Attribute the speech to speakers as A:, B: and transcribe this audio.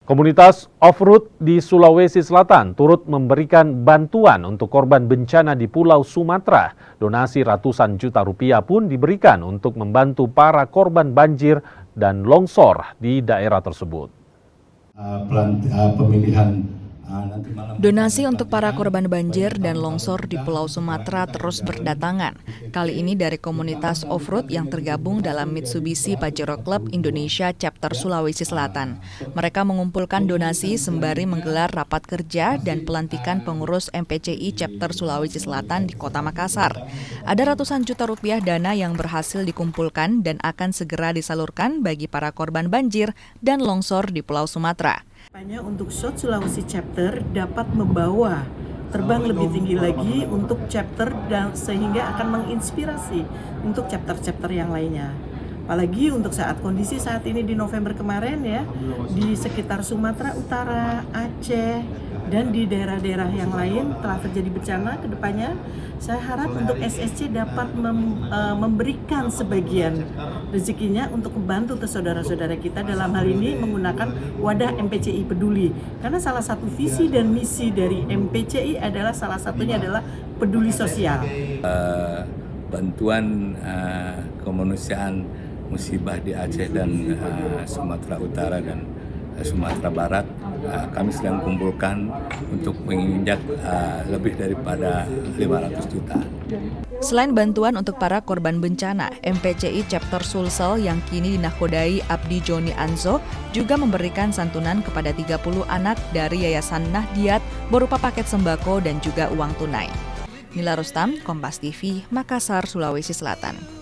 A: Komunitas Off-Road di Sulawesi Selatan turut memberikan bantuan untuk korban bencana di Pulau Sumatera. Donasi ratusan juta rupiah pun diberikan untuk membantu para korban banjir dan longsor di daerah tersebut.
B: Donasi untuk para korban banjir dan longsor di Pulau Sumatera terus berdatangan. Kali ini dari komunitas off-road yang tergabung dalam Mitsubishi Pajero Club Indonesia Chapter Sulawesi Selatan. Mereka mengumpulkan donasi sembari menggelar rapat kerja dan pelantikan pengurus MPCI Chapter Sulawesi Selatan di Kota Makassar. Ada ratusan juta rupiah dana yang berhasil dikumpulkan dan akan segera disalurkan bagi para korban banjir dan longsor di Pulau Sumatera.
C: Untuk South Sulawesi Chapter dapat membawa terbang lebih tinggi lagi untuk chapter dan sehingga akan menginspirasi untuk chapter-chapter yang lainnya. Apalagi untuk kondisi saat ini di November kemarin ya, di sekitar Sumatera Utara, Aceh, dan di daerah-daerah yang lain telah terjadi bencana ke depannya. Saya harap untuk SSC dapat memberikan sebagian rezekinya untuk membantu saudara-saudara kita dalam hal ini menggunakan wadah MPCI Peduli. Karena salah satu visi dan misi dari MPCI adalah salah satunya adalah peduli sosial.
D: Bantuan kemanusiaan musibah di Aceh dan Sumatera Utara dan Sumatera Barat kami sedang kumpulkan untuk menginjak lebih daripada 500 juta.
B: Selain bantuan untuk para korban bencana, MPCI Chapter Sulsel yang kini dinakodai Abdi Joni Anzo juga memberikan santunan kepada 30 anak dari Yayasan Nahdiat berupa paket sembako dan juga uang tunai. Nila Rustam, Kompas TV, Makassar, Sulawesi Selatan.